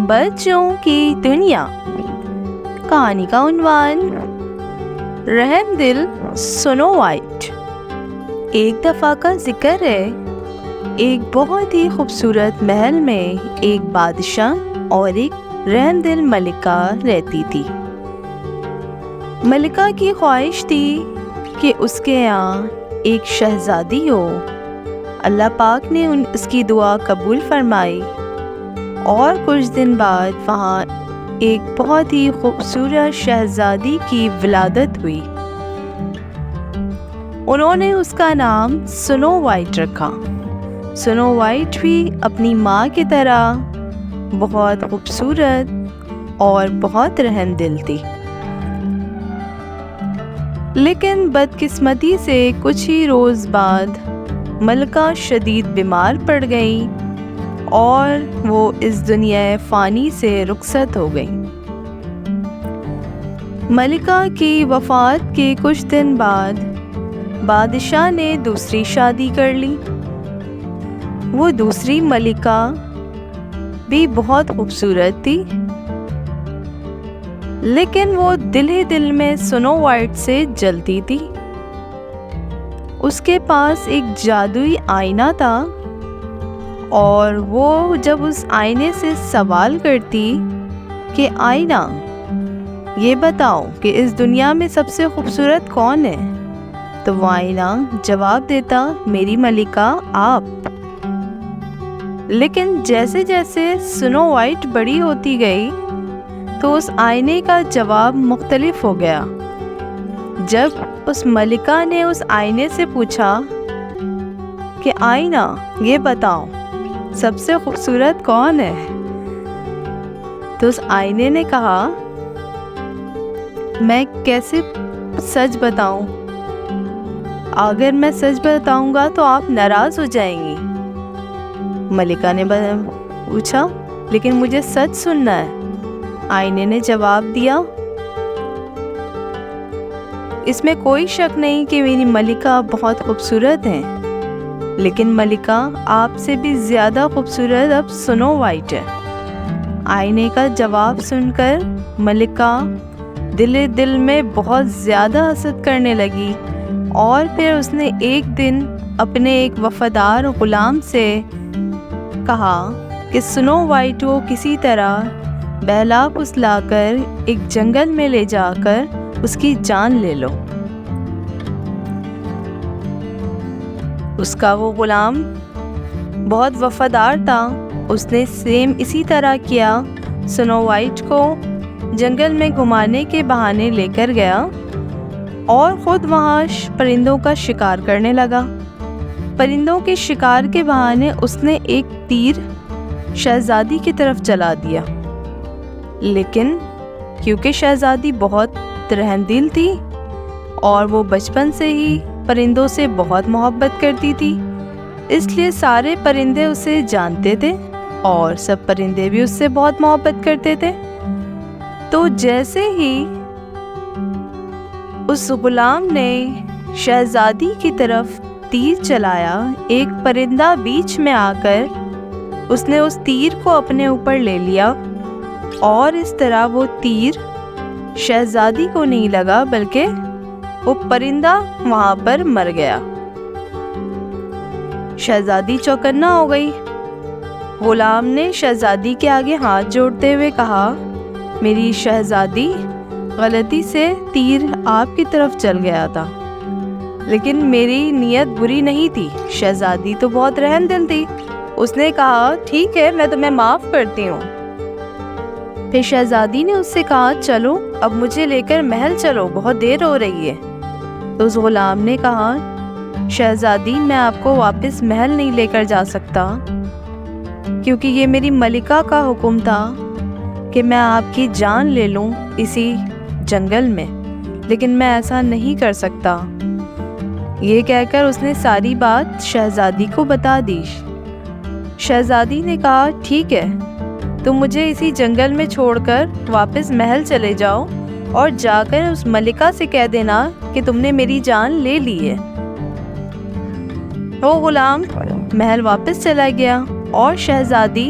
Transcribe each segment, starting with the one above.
بچوں کی دنیا کہانی کا عنوان رحم دل سنو وائٹ۔ ایک دفعہ کا ذکر ہے، ایک بہت ہی خوبصورت محل میں ایک بادشاہ اور ایک رحم دل ملکہ رہتی تھی۔ ملکہ کی خواہش تھی کہ اس کے یہاں ایک شہزادی ہو۔ اللہ پاک نے اس کی دعا قبول فرمائی اور کچھ دن بعد وہاں ایک بہت ہی خوبصورت شہزادی کی ولادت ہوئی۔ انہوں نے اس کا نام سنو وائٹ رکھا۔ سنو وائٹ بھی اپنی ماں کی طرح بہت خوبصورت اور بہت رحم دل تھی، لیکن بدقسمتی سے کچھ ہی روز بعد ملکہ شدید بیمار پڑ گئی اور وہ اس دنیا فانی سے رخصت ہو گئی۔ ملکہ کی وفات کے کچھ دن بعد بادشاہ نے دوسری شادی کر لی۔ وہ دوسری ملکہ بھی بہت خوبصورت تھی، لیکن وہ دل ہی دل میں سنو وائٹ سے جلتی تھی۔ اس کے پاس ایک جادوئی آئینہ تھا اور وہ جب اس آئینے سے سوال کرتی کہ آئینہ یہ بتاؤ کہ اس دنیا میں سب سے خوبصورت کون ہے، تو وہ آئینہ جواب دیتا میری ملکہ آپ۔ لیکن جیسے جیسے سنو وائٹ بڑی ہوتی گئی تو اس آئینے کا جواب مختلف ہو گیا۔ جب اس ملکہ نے اس آئینے سے پوچھا کہ آئینہ یہ بتاؤ سب سے خوبصورت کون ہے، تو اس آئینے نے کہا میں کیسے سچ بتاؤں، اگر میں سچ بتاؤں گا تو آپ ناراض ہو جائیں گی۔ ملکہ نے پوچھا لیکن مجھے سچ سننا ہے۔ آئینے نے جواب دیا اس میں کوئی شک نہیں کہ میری ملکہ بہت خوبصورت ہیں، لیکن ملکہ آپ سے بھی زیادہ خوبصورت اب سنو وائٹ ہے۔ آئینے کا جواب سن کر ملکہ دل میں بہت زیادہ حسد کرنے لگی اور پھر اس نے ایک دن اپنے ایک وفادار غلام سے کہا کہ سنو وائٹ کو کسی طرح بہلا پھسلا کر ایک جنگل میں لے جا کر اس کی جان لے لو۔ اس کا وہ غلام بہت وفادار تھا، اس نے سیم اسی طرح کیا، سنو وائٹ کو جنگل میں گھمانے کے بہانے لے کر گیا اور خود وہاں پرندوں کا شکار کرنے لگا۔ پرندوں کے شکار کے بہانے اس نے ایک تیر شہزادی کی طرف چلا دیا، لیکن کیونکہ شہزادی بہت رحم دل تھی اور وہ بچپن سے ہی پرندوں سے بہت محبت کرتی تھی، اس لیے سارے پرندے اسے جانتے تھے اور سب پرندے بھی اس سے بہت محبت کرتے تھے۔ تو جیسے ہی اس غلام نے شہزادی کی طرف تیر چلایا، ایک پرندہ بیچ میں آ کر اس نے اس تیر کو اپنے اوپر لے لیا اور اس طرح وہ تیر شہزادی کو نہیں لگا بلکہ وہ پرندہ وہاں پر مر گیا۔ شہزادی چوکنا ہو گئی۔ غلام نے شہزادی کے آگے ہاتھ جوڑتے ہوئے کہا میری شہزادی، غلطی سے تیر آپ کی طرف چل گیا تھا، لیکن میری نیت بری نہیں تھی، شہزادی تو بہت رحم دل تھی۔ اس نے کہا ٹھیک ہے میں تمہیں معاف کرتی ہوں۔ پھر شہزادی نے اس سے کہا چلو اب مجھے لے کر محل چلو، بہت دیر ہو رہی ہے۔ تو اس غلام نے کہا شہزادی میں آپ کو واپس محل نہیں لے کر جا سکتا، کیونکہ یہ میری ملکہ کا حکم تھا کہ میں آپ کی جان لے لوں اسی جنگل میں، لیکن میں ایسا نہیں کر سکتا۔ یہ کہہ کر اس نے ساری بات شہزادی کو بتا دی۔ شہزادی نے کہا ٹھیک ہے تم مجھے اسی جنگل میں چھوڑ کر واپس محل چلے جاؤ اور جا کر اس ملکہ سے کہہ دینا کہ تم نے میری جان لے لی ہے۔ وہ غلام محل واپس چلا گیا اور شہزادی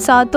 7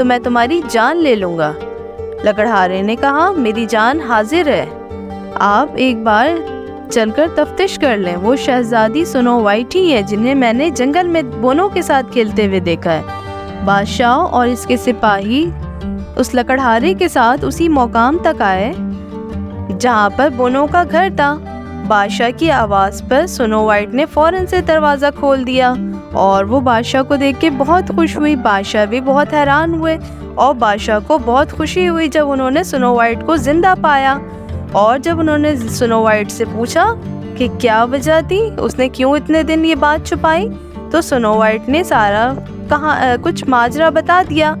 تو میں تمہاری جان لے لوں گا۔ لکڑہارے نے کہا میری جان حاضر ہے، آپ ایک بار چل کر تفتیش کر لیں، وہ شہزادی سنو وائٹ ہی ہے جنہیں میں نے جنگل میں بونوں کے ساتھ کھیلتے ہوئے دیکھا ہے۔ بادشاہ اور اس کے سپاہی اس لکڑہارے کے ساتھ اسی مقام تک آئے جہاں پر بونوں کا گھر تھا۔ بادشاہ کی آواز پر سنو وائٹ نے فوراً سے دروازہ کھول دیا اور وہ بادشاہ کو دیکھ کے بہت خوش ہوئی۔ بادشاہ بھی بہت حیران ہوئے اور بادشاہ کو بہت خوشی ہوئی جب انہوں نے سنو وائٹ کو زندہ پایا۔ اور جب انہوں نے سنو وائٹ سے پوچھا کہ کیا وجہ تھی، اس نے کیوں اتنے دن یہ بات چھپائی، تو سنو وائٹ نے سارا کچھ ماجرا بتا دیا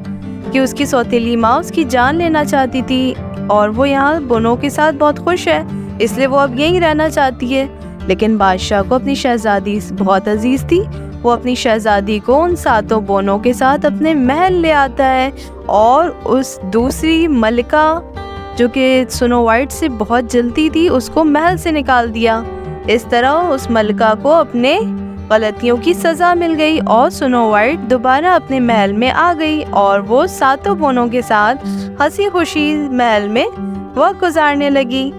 کہ اس کی سوتیلی ماں اس کی جان لینا چاہتی تھی اور وہ یہاں بونوں کے ساتھ بہت خوش ہے، اس لیے وہ اب یہیں رہنا چاہتی ہے۔ لیکن بادشاہ کو اپنی شہزادی بہت عزیز تھی، وہ اپنی شہزادی کو ان 7 بونوں کے ساتھ اپنے محل لے آتا ہے اور اس دوسری ملکہ جو کہ سنو وائٹ سے بہت جلتی تھی اس کو محل سے نکال دیا۔ اس طرح اس ملکہ کو اپنے غلطیوں کی سزا مل گئی اور سنو وائٹ دوبارہ اپنے محل میں آ گئی اور وہ 7 بونوں کے ساتھ ہنسی خوشی محل میں وقت گزارنے لگی۔